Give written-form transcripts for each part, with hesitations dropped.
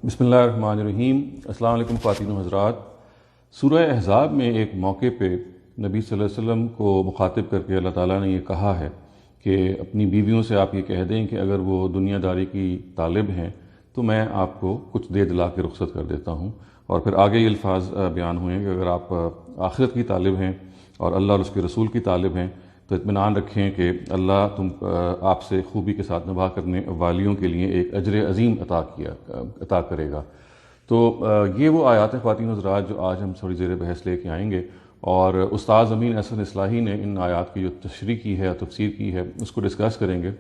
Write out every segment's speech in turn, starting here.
بسم اللہ الرحمن الرحیم۔ السلام علیکم خواتین و حضرات۔ سورہ احزاب میں ایک موقع پہ نبی صلی اللہ علیہ وسلم کو مخاطب کر کے اللہ تعالیٰ نے یہ کہا ہے کہ اپنی بیویوں سے آپ یہ کہہ دیں کہ اگر وہ دنیا داری کی طالب ہیں تو میں آپ کو کچھ دے دلا کے رخصت کر دیتا ہوں، اور پھر آگے یہ الفاظ بیان ہوئے ہیں کہ اگر آپ آخرت کی طالب ہیں اور اللہ اور اس کے رسول کی طالب ہیں تو اطمینان رکھیں کہ اللہ آپ سے خوبی کے ساتھ نبھا کرنے والیوں کے لیے ایک اجر عظیم عطا کرے گا۔ تو یہ وہ آیات ہیں خواتین و حضرات جو آج ہم تھوڑی زیر بحث لے کے آئیں گے، اور استاذ امین احسن اصلاحی نے ان آیات کی جو تشریح کی ہے، تفسیر کی ہے، اس کو ڈسکس کریں گے۔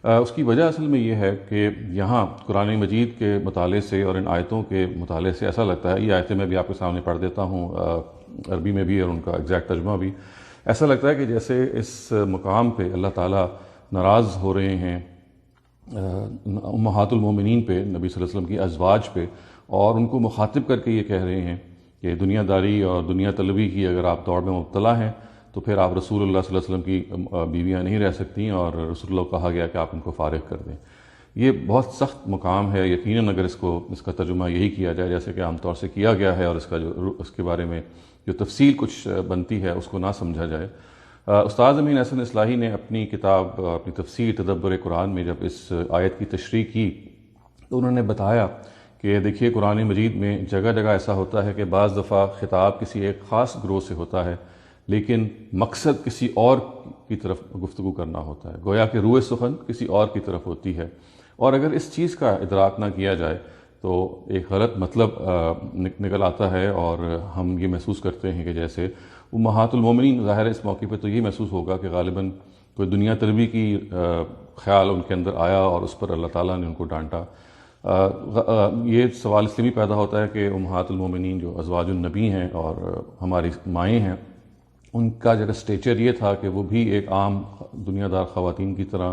اس کی وجہ اصل میں یہ ہے کہ یہاں قرآن مجید کے مطالعے سے اور ان آیتوں کے مطالعے سے ایسا لگتا ہے، یہ آیتیں میں بھی آپ کے سامنے پڑھ دیتا ہوں عربی میں بھی اور ان کا ایگزیکٹ ترجمہ بھی، ایسا لگتا ہے کہ جیسے اس مقام پہ اللہ تعالیٰ ناراض ہو رہے ہیں امہات المومنین پہ، نبی صلی اللہ علیہ وسلم کی ازواج پہ، اور ان کو مخاطب کر کے یہ کہہ رہے ہیں کہ دنیا داری اور دنیا طلبی کی اگر آپ دور میں مبتلا ہیں تو پھر آپ رسول اللہ صلی اللہ علیہ وسلم کی بیویاں نہیں رہ سکتی، اور رسول اللہ کو کہا گیا کہ آپ ان کو فارغ کر دیں۔ یہ بہت سخت مقام ہے یقیناً، اگر اس کا ترجمہ یہی کیا جائے جیسے کہ عام طور سے کیا گیا ہے، اور اس کے بارے میں جو تفصیل کچھ بنتی ہے اس کو نہ سمجھا جائے۔ استاذ امین احسن اصلاحی نے اپنی کتاب، اپنی تفسیر تدبر قرآن میں جب اس آیت کی تشریح کی تو انہوں نے بتایا کہ دیکھیے قرآن مجید میں جگہ جگہ ایسا ہوتا ہے کہ بعض دفعہ خطاب کسی ایک خاص گروہ سے ہوتا ہے لیکن مقصد کسی اور کی طرف گفتگو کرنا ہوتا ہے، گویا کہ روح سخن کسی اور کی طرف ہوتی ہے، اور اگر اس چیز کا ادراک نہ کیا جائے تو ایک غلط مطلب نکل آتا ہے، اور ہم یہ محسوس کرتے ہیں کہ جیسے امہات المومنین، ظاہر ہے اس موقع پہ تو یہ محسوس ہوگا کہ غالباً کوئی دنیا طلبی کی خیال ان کے اندر آیا اور اس پر اللہ تعالیٰ نے ان کو ڈانٹا۔ یہ سوال اس لیے بھی پیدا ہوتا ہے کہ امہات المومنین جو ازواج النبی ہیں اور ہماری مائیں ہیں، ان کا جو اسٹیچر یہ تھا کہ وہ بھی ایک عام دنیا دار خواتین کی طرح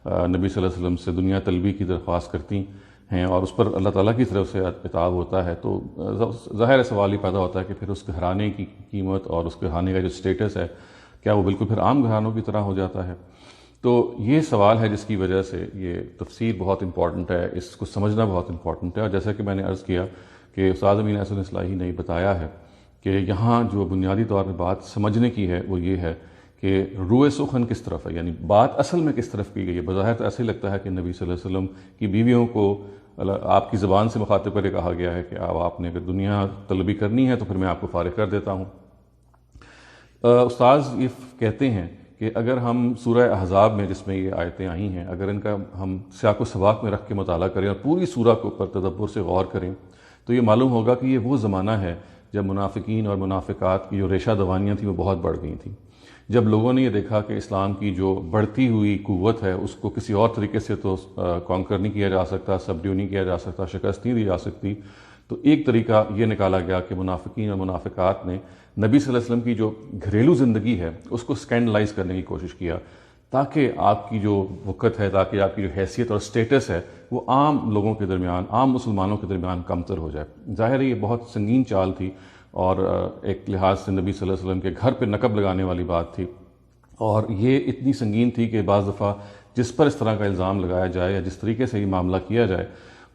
نبی صلی اللہ علیہ وسلم سے دنیا طلبی کی درخواست کرتی ہیں، اور اس پر اللہ تعالیٰ کی طرف سے عتاب ہوتا ہے۔ تو ظاہر سوال یہ پیدا ہوتا ہے کہ پھر اس گھرانے کی قیمت اور اس گھرانے کا جو اسٹیٹس ہے، کیا وہ بالکل پھر عام گھرانوں کی طرح ہو جاتا ہے؟ تو یہ سوال ہے جس کی وجہ سے یہ تفسیر بہت امپورٹنٹ ہے، اس کو سمجھنا بہت امپورٹنٹ ہے۔ اور جیسا کہ میں نے عرض کیا کہ استاذ امین احسن اصلاحی نے بتایا ہے کہ یہاں جو بنیادی طور پہ بات سمجھنے کی ہے وہ یہ ہے کہ روح سخن کس طرف ہے، یعنی بات اصل میں کس طرف کی گئی ہے۔ بظاہر تو ایسے ہی لگتا ہے کہ نبی صلی اللہ علیہ وسلم کی بیویوں کو آپ کی زبان سے مخاطب کر کے کہا گیا ہے کہ آپ نے اگر دنیا طلبی کرنی ہے تو پھر میں آپ کو فارغ کر دیتا ہوں۔ استاذ یہ کہتے ہیں کہ اگر ہم سورہ احزاب میں جس میں یہ آیتیں آئی ہیں، اگر ان کا ہم سیاق و سباق میں رکھ کے مطالعہ کریں اور پوری سورہ کے اوپر تدبر سے غور کریں تو یہ معلوم ہوگا کہ یہ وہ زمانہ ہے جب منافقین اور منافقات کی جو ریشہ دوانیاں تھیں وہ بہت بڑھ گئی تھیں، جب لوگوں نے یہ دیکھا کہ اسلام کی جو بڑھتی ہوئی قوت ہے اس کو کسی اور طریقے سے تو کانکر نہیں کیا جا سکتا، سبڈیو نہیں کیا جا سکتا، شکست نہیں دی جا سکتی، تو ایک طریقہ یہ نکالا گیا کہ منافقین اور منافقات نے نبی صلی اللہ علیہ وسلم کی جو گھریلو زندگی ہے اس کو اسکینڈلائز کرنے کی کوشش کیا، تاکہ آپ کی جو وقت ہے، تاکہ آپ کی جو حیثیت اور سٹیٹس ہے وہ عام لوگوں کے درمیان، عام مسلمانوں کے درمیان کمتر ہو جائے۔ ظاہر ہے یہ بہت سنگین چال تھی، اور ایک لحاظ سے نبی صلی اللہ علیہ وسلم کے گھر پہ نقب لگانے والی بات تھی، اور یہ اتنی سنگین تھی کہ بعض دفعہ جس پر اس طرح کا الزام لگایا جائے یا جس طریقے سے یہ معاملہ کیا جائے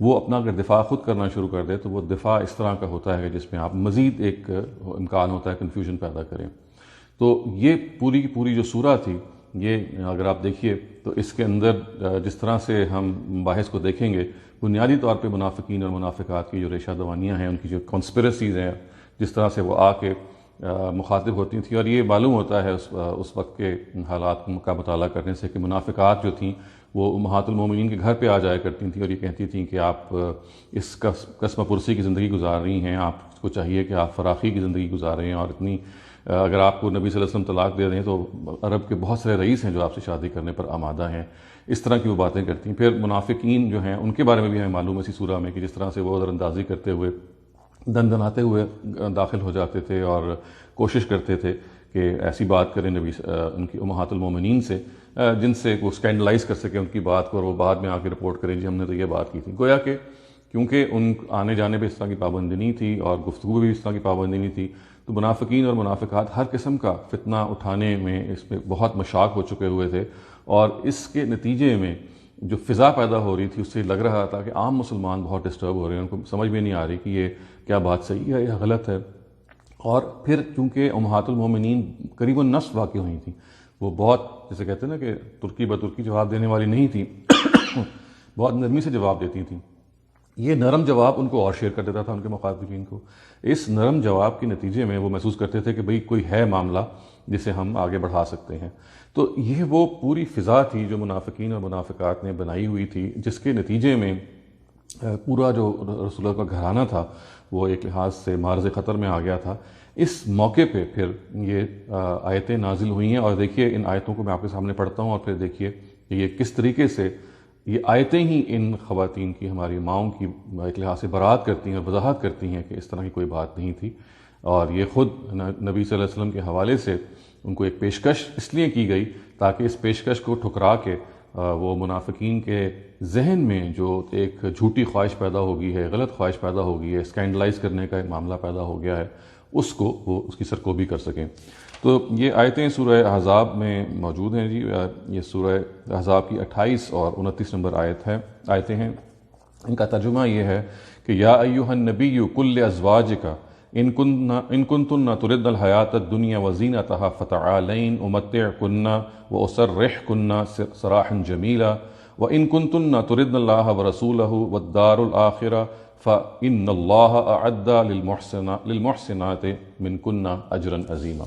وہ اپنا اگر دفاع خود کرنا شروع کر دے تو وہ دفاع اس طرح کا ہوتا ہے کہ جس میں آپ مزید ایک امکان ہوتا ہے کنفیوژن پیدا کریں۔ تو یہ پوری کی پوری جو سورہ تھی، یہ اگر آپ دیکھیے تو اس کے اندر جس طرح سے ہم مباحث کو دیکھیں گے، بنیادی طور پہ منافقین اور منافقات کی جو ریشہ دوانیاں ہیں، ان کی جو کانسپریسیز ہیں، جس طرح سے وہ آ کے مخاطب ہوتی تھیں، اور یہ معلوم ہوتا ہے اس وقت کے حالات کا مطالعہ کرنے سے کہ منافقات جو تھیں وہ امہات المومنین کے گھر پہ آ جایا کرتی تھیں اور یہ کہتی تھیں کہ آپ اس قسم پرسی کی زندگی گزار رہی ہیں، آپ کو چاہیے کہ آپ فراخی کی زندگی گزاریں، اور اتنی اگر آپ کو نبی صلی اللہ علیہ وسلم طلاق دے دیں تو عرب کے بہت سارے رئیس ہیں جو آپ سے شادی کرنے پر آمادہ ہیں، اس طرح کی وہ باتیں کرتی ہیں۔ پھر منافقین جو ہیں ان کے بارے میں بھی ہمیں معلوم ہے اسی سورہ میں کہ جس طرح سے وہ نظر اندازی کرتے ہوئے دندناتے ہوئے داخل ہو جاتے تھے اور کوشش کرتے تھے کہ ایسی بات کریں نبی ان کی امہات المومنین سے جن سے وہ اسکینڈلائز کر سکے ان کی بات کو، اور وہ بعد میں آ کے رپورٹ کریں جی ہم نے تو یہ بات کی تھی، گویا کہ کیونکہ ان آنے جانے پہ اس طرح کی پابندی نہیں تھی اور گفتگو بھی اس طرح کی پابندی نہیں تھی، تو منافقین اور منافقات ہر قسم کا فتنہ اٹھانے میں اس میں بہت مشاق ہو چکے ہوئے تھے، اور اس کے نتیجے میں جو فضا پیدا ہو رہی تھی اس سے لگ رہا تھا کہ عام مسلمان بہت ڈسٹرب ہو رہے ہیں، ان کو سمجھ میں نہیں آ رہی کہ یہ کیا بات صحیح ہے یا غلط ہے۔ اور پھر چونکہ امہات المومنین قریب النصف واقع ہوئی تھیں، وہ بہت جیسے کہتے ہیں نا کہ ترکی بترکی جواب دینے والی نہیں تھیں، بہت نرمی سے جواب دیتی تھیں۔ یہ نرم جواب ان کو اور شیئر کر دیتا تھا ان کے مخاطبین کو۔ اس نرم جواب کے نتیجے میں وہ محسوس کرتے تھے کہ بھئی کوئی ہے معاملہ جسے ہم آگے بڑھا سکتے ہیں۔ تو یہ وہ پوری فضا تھی جو منافقین اور منافقات نے بنائی ہوئی تھی، جس کے نتیجے میں پورا جو رسول اللہ کا گھرانہ تھا وہ ایک لحاظ سے معرض خطر میں آ گیا تھا۔ اس موقع پہ پھر یہ آیتیں نازل ہوئی ہیں، اور دیکھیے ان آیتوں کو میں آپ کے سامنے پڑھتا ہوں، اور پھر دیکھیے کہ یہ کس طریقے سے یہ آیتیں ہی ان خواتین کی، ہماری ماؤں کی ایک لحاظ سے برات کرتی ہیں اور وضاحت کرتی ہیں کہ اس طرح کی کوئی بات نہیں تھی۔ اور یہ خود نبی صلی اللہ علیہ وسلم کے حوالے سے ان کو ایک پیشکش اس لیے کی گئی تاکہ اس پیشکش کو ٹھکرا کے وہ منافقین کے ذہن میں جو ایک جھوٹی خواہش پیدا ہو گئی ہے، غلط خواہش پیدا ہو گئی ہے، اسکینڈلائز کرنے کا ایک معاملہ پیدا ہو گیا ہے، اس کو وہ اس کی سرکوبی کر سکیں۔ تو یہ آیتیں سورہ احزاب میں موجود ہیں جی، یہ سورہ احزاب کی 28 اور 29 نمبر آیتیں ہیں۔ ان کا ترجمہ یہ ہے کہ یا ایھا النبی قل لازواجک ان کنتن تردن الحیاۃ الدنیا وزینتها فتعالین امتعکن واسرحکن سراحا جمیلا وان کنتن تردن اللہ ورسولہ والدار الآخرہ فإن اللہ اعد للمحسنات منکن اجرا عظیما۔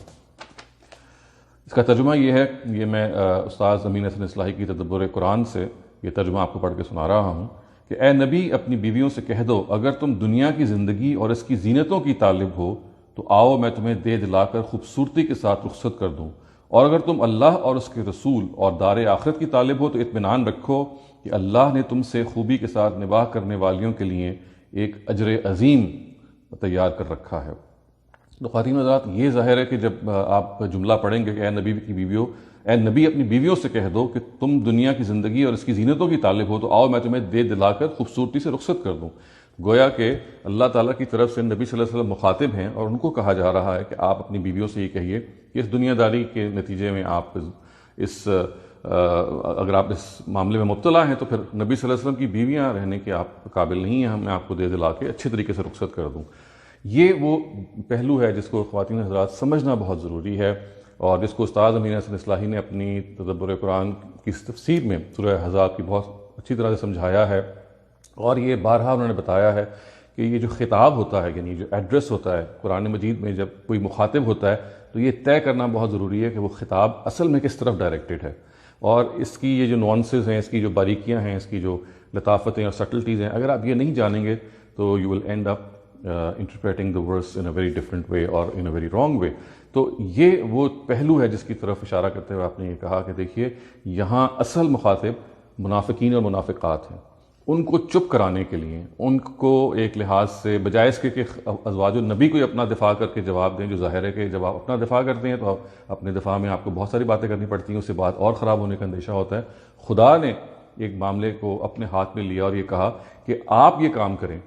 اس کا ترجمہ یہ ہے، یہ میں استاذ امین حسن اصلاحی کی تدبر قرآن سے یہ ترجمہ آپ کو پڑھ کے سنا رہا ہوں کہ اے نبی اپنی بیویوں سے کہہ دو اگر تم دنیا کی زندگی اور اس کی زینتوں کی طالب ہو تو آؤ میں تمہیں دے دلا کر خوبصورتی کے ساتھ رخصت کر دوں، اور اگر تم اللہ اور اس کے رسول اور دار آخرت کی طالب ہو تو اطمینان رکھو کہ اللہ نے تم سے خوبی کے ساتھ نباہ کرنے والیوں کے لیے ایک اجر عظیم تیار کر رکھا ہے۔ تو خواتین حضرات، یہ ظاہر ہے کہ جب آپ جملہ پڑھیں گے کہ اے نبی کی بیویوں، اے نبی اپنی بیویوں سے کہہ دو کہ تم دنیا کی زندگی اور اس کی زینتوں کی طالب ہو تو آؤ میں تمہیں دے دلا کر خوبصورتی سے رخصت کر دوں، گویا کہ اللہ تعالیٰ کی طرف سے نبی صلی اللہ علیہ وسلم مخاطب ہیں، اور ان کو کہا جا رہا ہے کہ آپ اپنی بیویوں سے یہ کہیے کہ اس دنیا داری کے نتیجے میں آپ اگر آپ اس معاملے میں مبتلا ہیں تو پھر نبی صلی اللہ علیہ وسلم کی بیویاں رہنے کے آپ قابل نہیں ہیں، میں آپ کو دے دلا کے اچھے طریقے سے رخصت کر دوں۔ یہ وہ پہلو ہے جس کو خواتین حضرات سمجھنا بہت ضروری ہے، اور جس کو استاذ امین حسن اصلاحی نے اپنی تدبر قرآن کی تفسیر میں سورہ احزاب کی بہت اچھی طرح سے سمجھایا ہے، اور یہ بارہا انہوں نے بتایا ہے کہ یہ جو خطاب ہوتا ہے، یعنی جو ایڈریس ہوتا ہے قرآن مجید میں، جب کوئی مخاطب ہوتا ہے تو یہ طے کرنا بہت ضروری ہے کہ وہ خطاب اصل میں کس طرف ڈائریکٹڈ ہے، اور اس کی یہ جو نوانسز ہیں، اس کی جو باریکیاں ہیں، اس کی جو لطافتیں اور سٹلٹیز ہیں، اگر آپ یہ نہیں جانیں گے تو you will end up interpreting the verse in a very different way or in a very wrong way۔ تو یہ وہ پہلو ہے جس کی طرف اشارہ کرتے ہوئے آپ نے یہ کہا کہ دیکھیے یہاں اصل مخاطب منافقین اور منافقات ہیں، ان کو چپ کرانے کے لیے، ان کو ایک لحاظ سے بجائے اس کے کہ ازواج النبی کو اپنا دفاع کر کے جواب دیں، جو ظاہر ہے کہ جب آپ اپنا دفاع کرتے ہیں تو اپنے دفاع میں آپ کو بہت ساری باتیں کرنی پڑتی ہیں، اس سے بات اور خراب ہونے کا اندیشہ ہوتا ہے۔ خدا نے ایک معاملے کو اپنے ہاتھ میں لیا اور یہ کہا کہ آپ یہ کام کریں،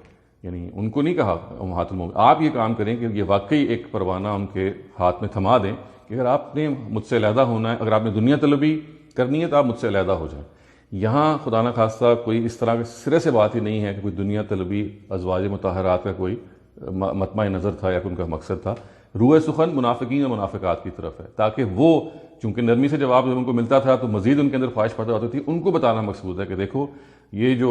یعنی ان کو نہیں کہا امہات المومنین، آپ یہ کام کریں کہ یہ واقعی ایک پروانہ ان کے ہاتھ میں تھما دیں کہ اگر آپ نے مجھ سے علیحدہ ہونا ہے، اگر آپ نے دنیا طلبی کرنی ہے تو آپ مجھ سے علیحدہ ہو جائیں۔ یہاں خدا نخواستہ کوئی اس طرح کے سرے سے بات ہی نہیں ہے کہ کوئی دنیا طلبی ازواج مطہرات کا کوئی مطمع نظر تھا یا ان کا مقصد تھا۔ روح سخن منافقین اور منافقات کی طرف ہے، تاکہ وہ چونکہ نرمی سے جواب جب ان کو ملتا تھا تو مزید ان کے اندر خواہش پیدا ہوتی تھی، ان کو بتانا مقصود ہے کہ دیکھو یہ جو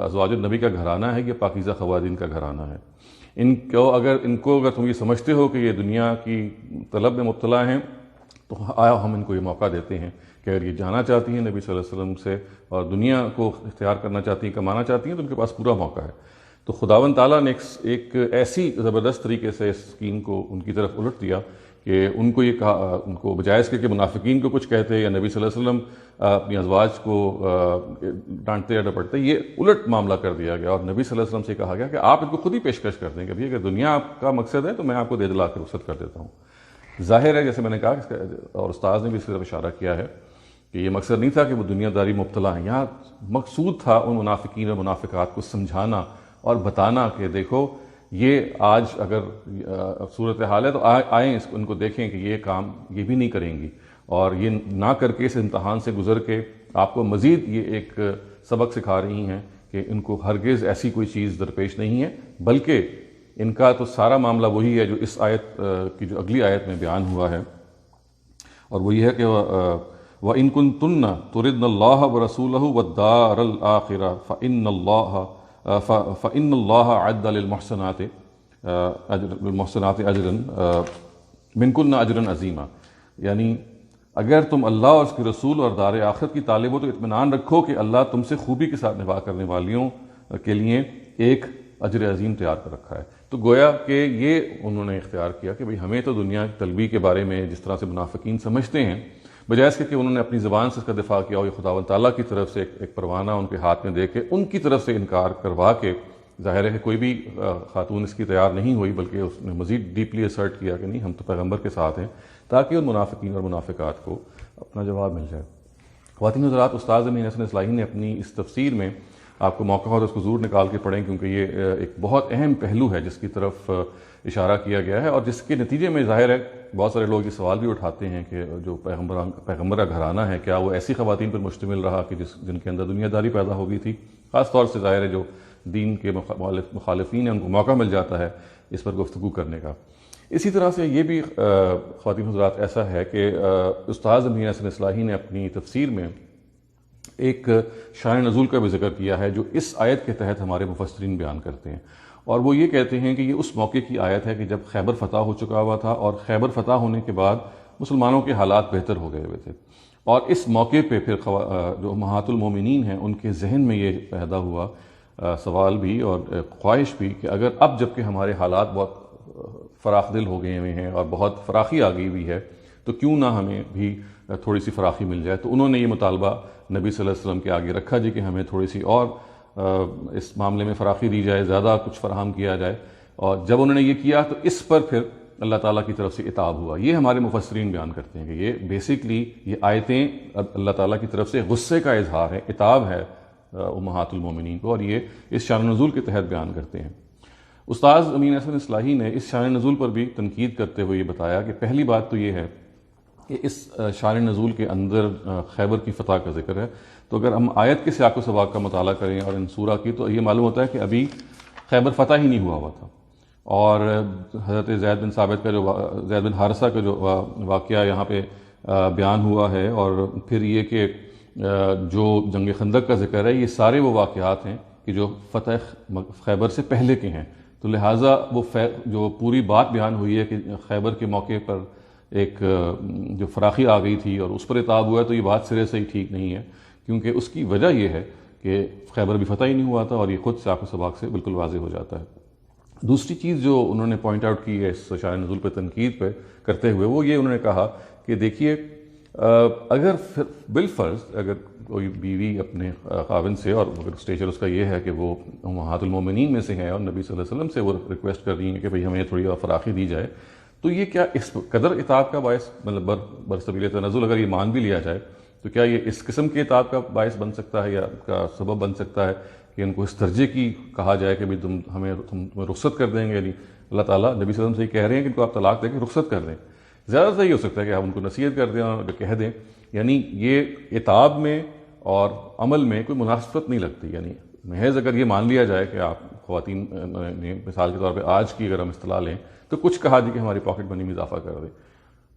ازواج النبی کا گھرانہ ہے یہ پاکیزہ خواتین کا گھرانہ ہے، ان کو اگر تم یہ سمجھتے ہو کہ یہ دنیا کی طلب میں مبتلا ہیں تو آیا ہم ان کو یہ موقع دیتے ہیں کہ اگر یہ جانا چاہتی ہیں نبی صلی اللہ علیہ وسلم سے اور دنیا کو اختیار کرنا چاہتی ہیں، کمانا چاہتی ہیں، تو ان کے پاس پورا موقع ہے۔ تو خداوند تعالیٰ نے ایک ایسی زبردست طریقے سے اس اسکیم کو ان کی طرف الٹ دیا کہ ان کو یہ کہا، ان کو بجائے اس کے کہ منافقین کو کچھ کہتے یا نبی صلی اللہ علیہ وسلم اپنی ازواج کو ڈانٹتے یا ڈپٹتے، یہ الٹ معاملہ کر دیا گیا اور نبی صلی اللہ علیہ وسلم سے کہا گیا کہ آپ ان کو خود ہی پیشکش کر دیں کہ بھئی اگر دنیا آپ کا مقصد ہے تو میں آپ کو دے دلا کے رخصت کر دیتا ہوں۔ ظاہر ہے جیسے میں نے کہا اور استاذ نے بھی اس طرف اشارہ کیا ہے کہ یہ مقصد نہیں تھا کہ وہ دنیا داری مبتلا ہیں، یہاں مقصود تھا ان منافقین اور منافقات کو سمجھانا اور بتانا کہ دیکھو یہ آج اگر صورتحال ہے تو آئیں ان کو دیکھیں کہ یہ کام یہ بھی نہیں کریں گی، اور یہ نہ کر کے اس امتحان سے گزر کے آپ کو مزید یہ ایک سبق سکھا رہی ہیں کہ ان کو ہرگز ایسی کوئی چیز درپیش نہیں ہے، بلکہ ان کا تو سارا معاملہ وہی ہے جو اس آیت کی جو اگلی آیت میں بیان ہوا ہے، اور وہ یہ ہے کہ وَإِن كُنتُنَّ تُرِدْنَ اللَّهَ وَرَسُولَهُ وَالدَّارَ الْآخِرَةَ فَإِنَّ اللَّهَ أَعَدَّ لِلْمُحْسِنَاتِ أَجْرًا مِنْكُنَّ أَجْرًا عَظِيمًا، یعنی اگر تم اللہ اور اس کے رسول اور دار آخرت کی طالب ہو تو اطمینان رکھو کہ اللہ تم سے خوبی کے ساتھ نباہ کرنے والیوں کے لیے ایک اجر عظیم تیار کر رکھا ہے۔ تو گویا کہ یہ انہوں نے اختیار کیا کہ بھئی ہمیں تو دنیا طلبی کے بارے میں جس طرح سے منافقین سمجھتے ہیں، بجائے اس کے کہ انہوں نے اپنی زبان سے اس کا دفاع کیا اور یہ خداوند تعالیٰ کی طرف سے ایک پروانہ ان کے ہاتھ میں دے کے ان کی طرف سے انکار کروا کے، ظاہر ہے کہ کوئی بھی خاتون اس کی تیار نہیں ہوئی، بلکہ اس نے مزید ڈیپلی اسرٹ کیا کہ نہیں، ہم تو پیغمبر کے ساتھ ہیں، تاکہ ان منافقین اور منافقات کو اپنا جواب مل جائے۔ خواتین حضرات، استاذ امین حسن اصلاحی نے اپنی اس تفسیر میں، آپ کو موقع ہو تو اس کو ضرور نکال کے پڑھیں، کیونکہ یہ ایک بہت اہم پہلو ہے جس کی طرف اشارہ کیا گیا ہے، اور جس کے نتیجے میں ظاہر ہے بہت سارے لوگ یہ سوال بھی اٹھاتے ہیں کہ جو پیغمبر کا گھرانہ ہے، کیا وہ ایسی خواتین پر مشتمل رہا کہ جن کے اندر دنیا داری پیدا ہو گئی تھی؟ خاص طور سے ظاہر ہے جو دین کے مخالفین ہیں ان کو موقع مل جاتا ہے اس پر گفتگو کرنے کا۔ اسی طرح سے یہ بھی خواتین حضرات ایسا ہے کہ استاذ امین حسن اصلاحی نے اپنی تفسیر میں ایک شان نزول کا بھی ذکر کیا ہے جو اس آیت کے تحت ہمارے مفسرین بیان کرتے ہیں، اور وہ یہ کہتے ہیں کہ یہ اس موقع کی آیت ہے کہ جب خیبر فتح ہو چکا ہوا تھا، اور خیبر فتح ہونے کے بعد مسلمانوں کے حالات بہتر ہو گئے ہوئے تھے، اور اس موقع پہ پھر جو امہات المومنین ہیں ان کے ذہن میں یہ پیدا ہوا سوال بھی اور خواہش بھی کہ اگر اب جب کہ ہمارے حالات بہت فراخ دل ہو گئے ہوئے ہیں اور بہت فراخی آ گئی ہوئی ہے، تو کیوں نہ ہمیں بھی تھوڑی سی فراخی مل جائے۔ تو انہوں نے یہ مطالبہ نبی صلی اللہ علیہ وسلم کے آگے رکھا جی کہ ہمیں تھوڑی سی اور اس معاملے میں فراخی دی جائے، زیادہ کچھ فراہم کیا جائے، اور جب انہوں نے یہ کیا تو اس پر پھر اللہ تعالیٰ کی طرف سے عتاب ہوا۔ یہ ہمارے مفسرین بیان کرتے ہیں کہ یہ بیسکلی یہ آیتیں اللہ تعالیٰ کی طرف سے غصے کا اظہار ہے، عتاب ہے امہات المومنین کو، اور یہ اس شان نزول کے تحت بیان کرتے ہیں۔ استاذ امین حسن اصلاحی نے اس شان نزول پر بھی تنقید کرتے ہوئے یہ بتایا کہ پہلی بات تو یہ ہے کہ اس شان نزول کے اندر خیبر کی فتح کا ذکر ہے، تو اگر ہم آیت کے سیاق و سباق کا مطالعہ کریں اور ان سورہ کی، تو یہ معلوم ہوتا ہے کہ ابھی خیبر فتح ہی نہیں ہوا تھا، اور حضرت زید بن حارثہ کا جو واقعہ یہاں پہ بیان ہوا ہے، اور پھر یہ کہ جو جنگ خندق کا ذکر ہے، یہ سارے وہ واقعات ہیں کہ جو فتح خیبر سے پہلے کے ہیں، تو لہٰذا وہ جو پوری بات بیان ہوئی ہے کہ خیبر کے موقع پر ایک جو فراخی آ گئی تھی اور اس پر عتاب ہوا ہے، تو یہ بات سرے سے ہی ٹھیک نہیں ہے، کیونکہ اس کی وجہ یہ ہے کہ خیبر بھی فتح ہی نہیں ہوا تھا، اور یہ خود سیاق و سباق سے بالکل واضح ہو جاتا ہے۔ دوسری چیز جو انہوں نے پوائنٹ آؤٹ کی ہے اس شان نزول پہ تنقید پہ کرتے ہوئے، وہ یہ انہوں نے کہا کہ دیکھیے اگر بالفرض اگر کوئی بیوی اپنے خاوند سے، اور اگر اسٹیچر اس کا یہ ہے کہ وہ امہات المومنین میں سے ہیں اور نبی صلی اللہ علیہ وسلم سے وہ ریکویسٹ کر رہی ہیں کہ بھئی ہمیں تھوڑی اور فراخی دی جائے، تو یہ کیا اس قدر عتاب کا باعث، مطلب برسبیل تنزل اگر یہ مان بھی لیا جائے، تو کیا یہ اس قسم کے عتاب کا باعث بن سکتا ہے یا کا سبب بن سکتا ہے کہ ان کو اس درجے کی کہا جائے کہ بھئی تمہیں رخصت کر دیں گے؟ یعنی اللہ تعالیٰ نبی صلی اللہ علیہ وسلم سے یہ کہہ رہے ہیں کہ ان کو آپ طلاق دے کے رخصت کر دیں، زیادہ سے یہ ہو سکتا ہے کہ آپ ان کو نصیحت کر دیں اور کہہ دیں، یعنی یہ عتاب میں اور عمل میں کوئی مناسبت نہیں لگتی۔ یعنی محض اگر یہ مان لیا جائے کہ آپ خواتین نے مثال کے طور پہ آج کی اگر ہم اصطلاح لیں تو کچھ کہا جی کہ ہماری پاکٹ منی میں اضافہ کر دیں،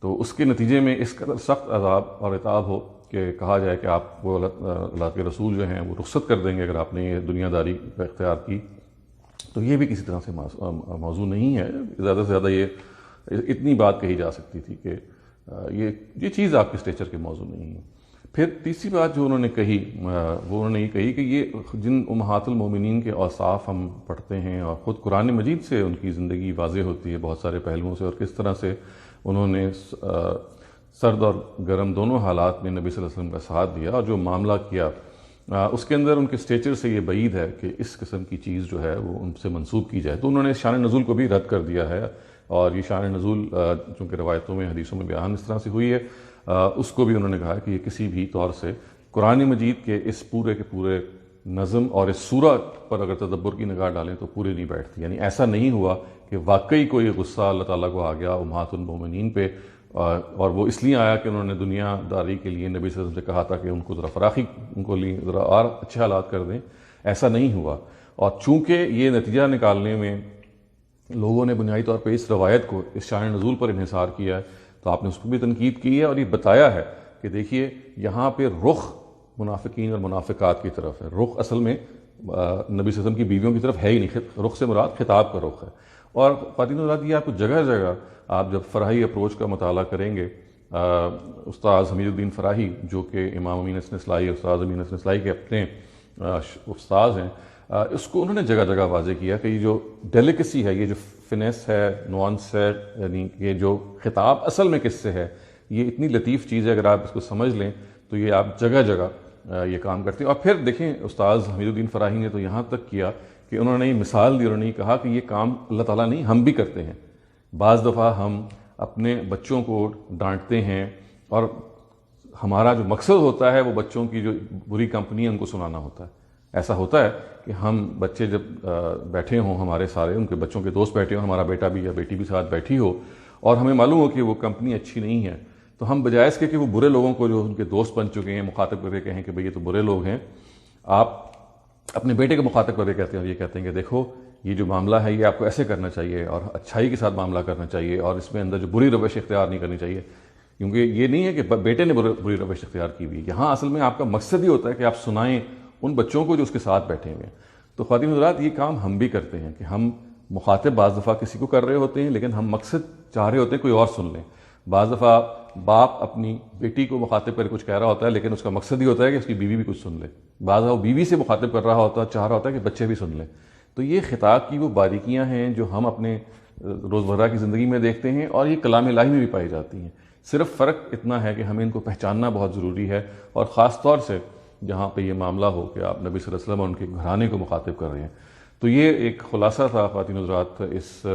تو اس کے نتیجے میں اس قدر سخت عذاب اور عتاب ہو کہ کہا جائے کہ آپ وہ اللہ کے رسول جو ہیں وہ رخصت کر دیں گے اگر آپ نے یہ دنیا داری اختیار کی، تو یہ بھی کسی طرح سے موضوع نہیں ہے۔ زیادہ سے زیادہ یہ اتنی بات کہی جا سکتی تھی کہ یہ چیز آپ کے اسٹیچر کے موضوع نہیں ہے۔ پھر تیسری بات جو انہوں نے کہی، وہ انہوں نے یہ کہی کہ یہ جن امہات المومنین کے اوصاف ہم پڑھتے ہیں اور خود قرآن مجید سے ان کی زندگی واضح ہوتی ہے بہت سارے پہلوؤں سے، اور کس طرح سے انہوں نے سرد اور گرم دونوں حالات میں نبی صلی اللہ علیہ وسلم کا ساتھ دیا اور جو معاملہ کیا، اس کے اندر ان کے اسٹیچر سے یہ بعید ہے کہ اس قسم کی چیز جو ہے وہ ان سے منسوب کی جائے، تو انہوں نے شان نزول کو بھی رد کر دیا ہے، اور یہ شان نزول چونکہ روایتوں میں حدیثوں میں بیان اس طرح سے ہوئی ہے، اس کو بھی انہوں نے کہا کہ یہ کسی بھی طور سے قرآن مجید کے اس پورے کے پورے نظم اور اس سورہ پر اگر تدبر کی نگاہ ڈالیں تو پوری نہیں بیٹھتی۔ یعنی ایسا نہیں ہوا کہ واقعی کوئی غصہ اللہ تعالیٰ کو آ گیا امہات المومنین پہ، اور وہ اس لیے آیا کہ انہوں نے دنیا داری کے لیے نبی صلی اللہ علیہ وسلم سے کہا تھا کہ ان کو ذرا فراخی ان کو لیے ذرا اور اچھے حالات کر دیں. ایسا نہیں ہوا، اور چونکہ یہ نتیجہ نکالنے میں لوگوں نے بنیادی طور پہ اس روایت کو اس شان نزول پر انحصار کیا ہے، تو آپ نے اس پر بھی تنقید کی ہے اور یہ بتایا ہے کہ دیکھیے یہاں پہ رخ منافقین اور منافقات کی طرف ہے. رخ اصل میں نبی صلی اللہ علیہ وسلم کی بیویوں کی طرف ہے ہی نہیں. رخ سے مراد خطاب کا رخ ہے. اور خواتین حضرات، یہ آپ کو جگہ جگہ آپ جب فراہی اپروچ کا مطالعہ کریں گے، استاذ حمید الدین فراہی جو کہ امام امین حسن اصلاحی، استاذ امین حسن اصلاحی کے اپنے استاذ ہیں، اس کو انہوں نے جگہ جگہ واضح کیا کہ یہ جو ڈیلیکسی ہے، یہ جو فنیس ہے، نوانس ہے، یعنی یہ جو خطاب اصل میں کس سے ہے، یہ اتنی لطیف چیز ہے. اگر آپ اس کو سمجھ لیں تو یہ آپ جگہ جگہ یہ کام کرتے ہیں. اور پھر دیکھیں استاذ حمید الدین فراہی نے تو یہاں تک کیا کہ انہوں نے یہ مثال دی، انہوں نے کہا کہ یہ کام اللہ تعالیٰ نہیں ہم بھی کرتے ہیں. بعض دفعہ ہم اپنے بچوں کو ڈانٹتے ہیں اور ہمارا جو مقصد ہوتا ہے وہ بچوں کی جو بری کمپنی ہے ان کو سنانا ہوتا ہے. ایسا ہوتا ہے کہ ہم بچے جب بیٹھے ہوں، ہمارے سارے ان کے بچوں کے دوست بیٹھے ہوں، ہمارا بیٹا بھی یا بیٹی بھی ساتھ بیٹھی ہو، اور ہمیں معلوم ہو کہ وہ کمپنی اچھی نہیں ہے، تو ہم بجائے اس کے کہ وہ برے لوگوں کو جو ان کے دوست بن چکے ہیں مخاطب کر کے کہیں کہ بھئی یہ تو برے لوگ ہیں، آپ اپنے بیٹے کو مخاطب کر کے کہتے ہیں، اور یہ کہتے ہیں کہ دیکھو یہ جو معاملہ ہے یہ آپ کو ایسے کرنا چاہیے اور اچھائی کے ساتھ معاملہ کرنا چاہیے، اور اس میں اندر جو بری روش اختیار نہیں کرنی چاہیے. کیونکہ یہ نہیں ہے کہ بیٹے نے بری روش اختیار کی ہوئی، یہاں اصل میں آپ کا مقصد ہی ہوتا ہے کہ آپ سنائیں ان بچوں کو جو اس کے ساتھ بیٹھے ہوئے ہیں. تو خواتین حضرات، یہ کام ہم بھی کرتے ہیں کہ ہم مخاطب بعض دفعہ کسی کو کر رہے ہوتے ہیں، لیکن ہم مقصد چاہ رہے ہوتے ہیں کوئی اور سن لیں. بعض دفعہ باپ اپنی بیٹی کو مخاطب کر کچھ کہہ رہا ہوتا ہے، لیکن اس کا مقصد ہی ہوتا ہے کہ اس کی بیوی بھی کچھ سن لے. بعض دفعہ وہ بیوی سے مخاطب کر رہا ہوتا ہے، چاہ رہا ہوتا ہے کہ بچے بھی سن لیں. تو یہ خطاب کی وہ باریکیاں ہیں جو ہم اپنے روزمرہ کی زندگی میں دیکھتے ہیں، اور یہ کلام الہی میں بھی پائی جاتی ہیں. صرف فرق اتنا ہے کہ ہمیں ان کو پہچاننا بہت ضروری ہے، اور خاص طور سے جہاں پہ یہ معاملہ ہو کہ آپ نبی صلی اللہ علیہ وسلم اور ان کے گھرانے کو مخاطب کر رہے ہیں. تو یہ ایک خلاصہ تھا خواتین حضرات اس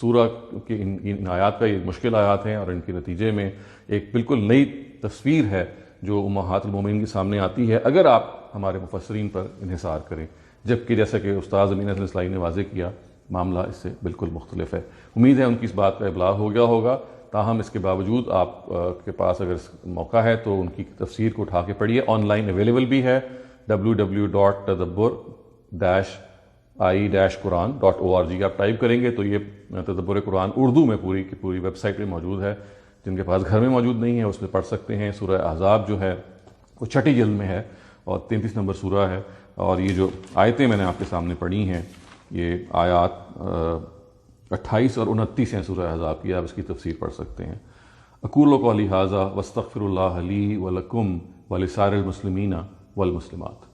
سورہ کی ان آیات کا. یہ مشکل آیات ہیں اور ان کے نتیجے میں ایک بالکل نئی تصویر ہے جو امہات المومنین کے سامنے آتی ہے اگر آپ ہمارے مفسرین پر انحصار کریں. جبکہ جیسا کہ استاذ امین حسن اصلاحی نے واضح کیا، معاملہ اس سے بالکل مختلف ہے. امید ہے ان کی اس بات کا ابلاغ ہو گیا ہوگا. تاہم اس کے باوجود آپ کے پاس اگر موقع ہے تو ان کی تفسیر کو اٹھا کے پڑھیے. آن لائن اویلیبل بھی ہے، www.tadabbur-i-quran.org آپ ٹائپ کریں گے تو یہ تدبر قرآن اردو میں پوری کی پوری ویب سائٹ پہ موجود ہے. جن کے پاس گھر میں موجود نہیں ہے اس میں پڑھ سکتے ہیں. سورہ احزاب جو ہے وہ 6 جلد میں ہے اور 33 نمبر سورہ ہے. اور یہ جو آیتیں میں نے آپ کے سامنے پڑھی ہیں، یہ آیات 28 اور 29 ہیں سورہ احزاب کی. آپ اس کی تفسیر پڑھ سکتے ہیں. اقول قولی ھذا واستغفر اللہ لی ولکم ولسائر المسلمین والمسلمات.